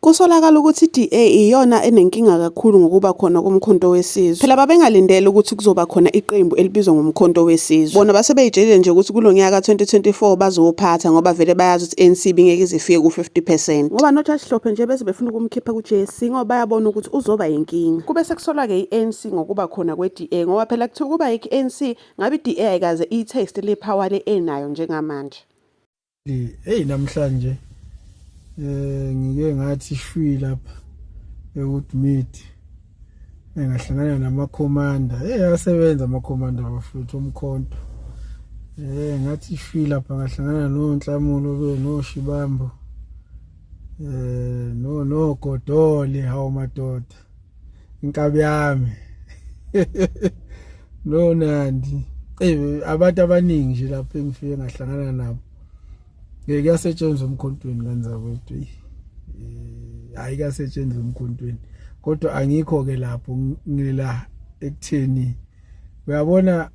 Kusolakala ukuthi i-DA iyona enenkinga kakhulu ngokuba khona komkhonto wesizwe. Phela babengalindele ukuthi kuzoba khona iqembu elibizwa ngomkhonto wesizwe. Bona base beyitshele nje ukuthi kulonyaka 2024 bazowuphatha ngoba vele bayazi ukuthi ANC bingeke izifike ku-50%. Ngoba noJaji Hlophe nje bese befuna ukumkhipha ku-JSC ngoba bayabona ukuthi uzoba yinkinga. Kube sekusolwa-ke i-ANC ngokuba khona kwe-DA ngoba phela kuthiwa kuba i-ANC ngabe i-DA ayikaze i-taste le-power le enayo njengamanje. Namhlanje ngike ngathi shwi lapha eWoodmead engahlangana namakhomanda ayasebenza amakhomanda bafuthu omkhonto ngathi shwi lapha ngahlangana noNhlamulo noShibambo noGodole hawo madoda inkabi yami Nandi abantu abaningi nje lapha engifike ngahlangana nabo kuyasetshenzwa umkhontweni kanzakwethu hayi kuyasetshenzwa umkhontweni kodwa angikho ke lapho ngila ekutheni uyabona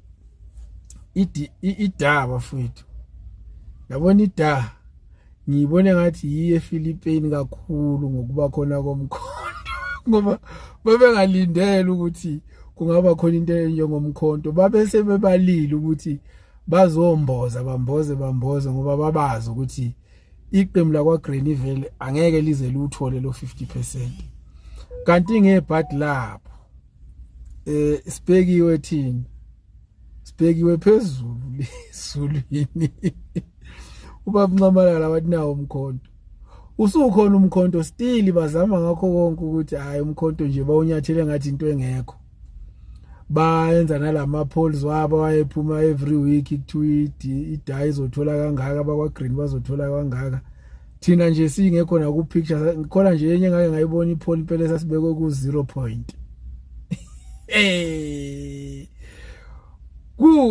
idaba futhi yabona idaba ngiyibone ngathi yiye ePhilippines kakhulu ngokuba khona komkhonto ngoba babengalindele ukuthi kungaba khona into njengomkhonto babese bebalile ukuthi bazomboza bamboze ngoba babazi ukuthi iqembu lakwa Greenville angeke lize luthole lo 50%. Kanti ngebhadi lapho sibekiwe thina sibekiwe phezulu lezulwini ubaba Ncamalala wathi nawo umkhonto usukhona umkhonto still bazama ngakho konke ukuthi hayi umkhonto nje bawunyathele ngathi into engekho bayenza nalama polls wabo wayephuma every week kuthiwa iDA izothola kangaka abakwa Green bazothola kangaka thina nje singekho na ku picture khona nje yenye ngake ngayibona ipoll phela sasibekwe ku 0 point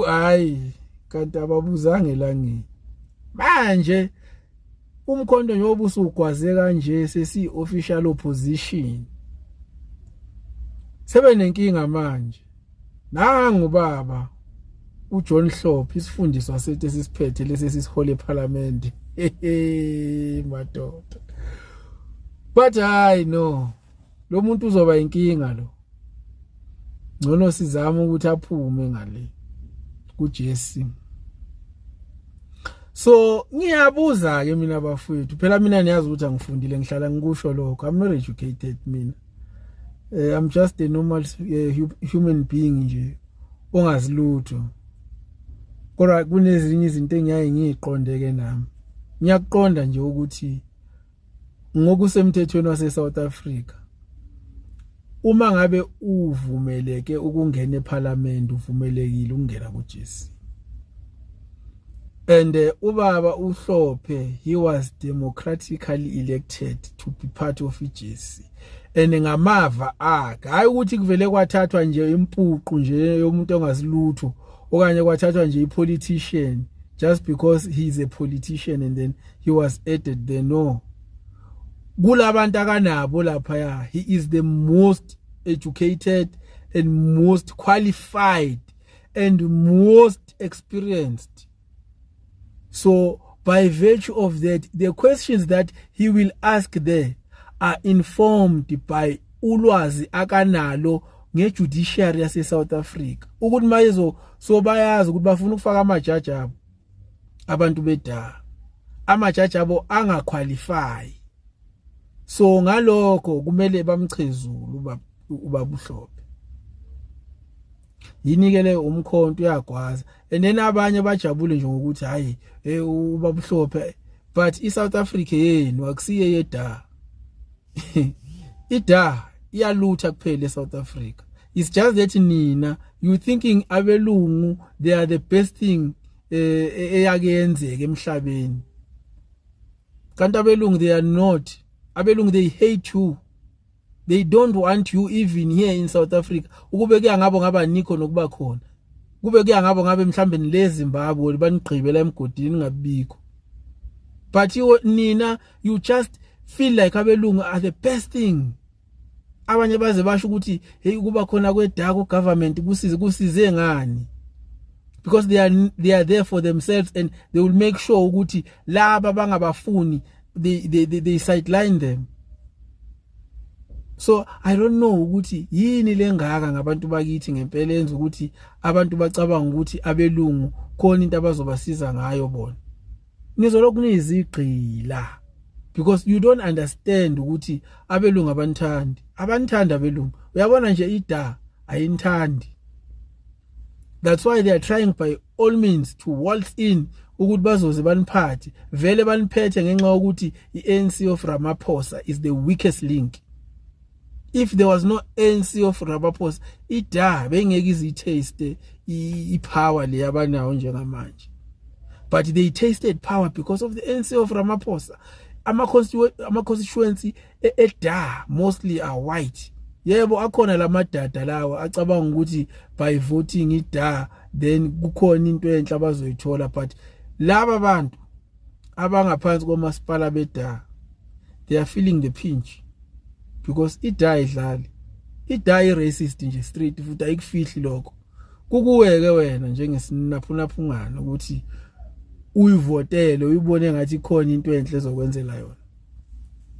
hayi kanti ababuzange langini manje umkhonto njengoba usugwaze kanje sesi official opposition sebenenkinga manje nangu baba uJohn Hlophe isifundiswa sethu esisiphethe lesi sisihole eParliament madoda but hayi no lo muntu uzoba inkinga lo ngcono sizama ukuthi aphume ngale kuJSC. So ngiyabuza ke mina bafowethu phela mina niyazi ukuthi angifundile ngihlala ngikusho lokho I'm not educated mina I'm just a normal human being nje ongazilutho kodwa kunezinye izinto engiyaye ngiqondeke nami ngiyakuqonda nje ukuthi ngokusemthethweni wase South Africa uma ngabe uvumeleke ukungena eParliament uvumelekile ukungena kuJSC and ubaba uHlophe he was democratically elected to be part of iJSC and ngamava akhe hayi ukuthi kuvele kwathathwa nje impuqu nje yomuntu ongazilutho okanye kwathathwa nje ipolitician just because he is a politician and then he was added there. No, kulabantu akanabo lapha he is the most educated and most qualified and most experienced. So by virtue of that, the questions that he will ask there are informed by ulwazi akanalo ngejudiciary yase South Africa. Ukuthi mayezo so bayazi ukuthi bafuna ukufaka amajaji abo abantu beDA. Amajaji abo angaqualify. So ngalokho kumele bamchezulu ubaba uHlophe. Yinikele umkhonto uyagwaza and then abanye bajabule nje ngokuthi hayi ubaba uHlophe but iSouth Africa yenu akusiye yeDA. iDA iyalutha kuphela eSouth Africa. It's just that nina you thinking abelungu they are the best thing eyakenzeka emhlabeni. Kanti abelungu they are not. Abelungu they hate you. They don't want you even here in South Africa. Ukube kuya ngabo ngaba nikho nokuba khona. Kube kuya ngabo ngabe mhlambe leZimbabwe banigqibela emgodini ngabikho. But nina you just feel like abelungu are the best thing. Abanye baze basho ukuthi hey kuba khona kweDA ku government kusize ngani. Because they are there for themselves and they will make sure ukuthi laba bangabafuni they sideline them. So I don't know ukuthi yini lengaka ngabantu bakithi ngempela enza ukuthi abantu bacabanga ukuthi abelungu khona into abazobasiza ngayo bona. Nizolokhu nizigqila because you don't understand ukuthi abelungu abanthandi abelungu. Uyabona nje ida ayinthandi. That's why they are trying by all means to waltz in ukuthi bazoze baniphathe. Vele baniphethe ngenxa ukuthi iANC of Ramaphosa is the weakest link. If there was no ANC of Ramaphosa, ida bengeke izitaste ipower le yabanayo njengamanje. But they tasted power because of the ANC of Ramaphosa. Ama constituency eda mostly are white. Yebo akhona lamadada lawa acabanga ukuthi by voting ida then kukhona into enhle abazoyithola, but laba bantu abangaphansi komasipala beda they are feeling the pinch because ida idlali racist nje straight futhi ayikufihli lokho. Kukuweke wena njengesinaphunaphungana ukuthi uyivotele uyibone ngathi khona into enhle ezokwenzela yona,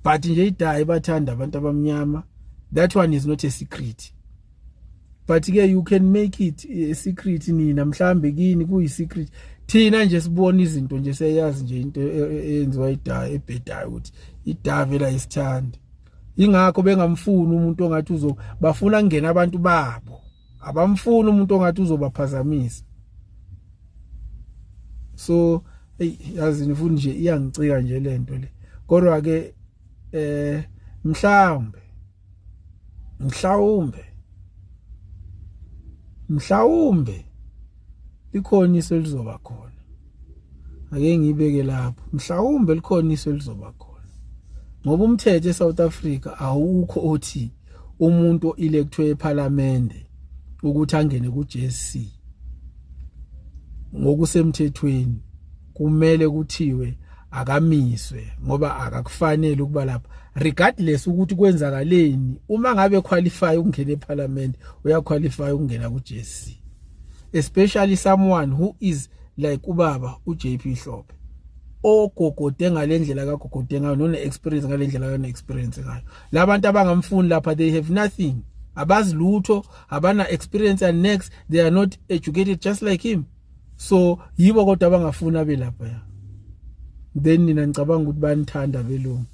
but nje ida ibathanda abantu abamnyama. That one is not a secret, but ke you can make it a secret. Nina mhlambe kini kuyi secret, thina nje sibona izinto nje seyazi nje into eyenziwa ida ebhedayo ukuthi ida vela isithanda. Ingakho bengamfuni umuntu ongathi bafuna kungena abantu babo, abamfuni umuntu ongathi uzobaphazamisa. So yazi nifuni nje iyangicika nje lento le, kodwa ke mhlawumbe likhona iso lizoba khona. Ake ngibeke lapho, mhlawumbe likhona iso lizoba khona. Ngoba umthetho eSouth Africa awukho othi umuntu electwe eParliament ukuthi angene kuJSC. Ngokusemthethweni kumele kuthiwe akamiswe ngoba akakufanele ukuba lapha, regardless ukuthi kwenzakaleni. Uma ngabe qualify ukungena eParliament uyaqualify ukungena kuJSC, especially someone who is like ubaba uJP Hlophe ogogode ngalendlela kagogode ngayo, none experience ngalendlela yona experience ngayo. Labantu abangamfuni lapha they have nothing, abazi lutho, abana experience, and next they are not educated just like him. So yibo kodwa abangafuna belapha ya. Then nina ngicabanga ukuthi banithanda belungu.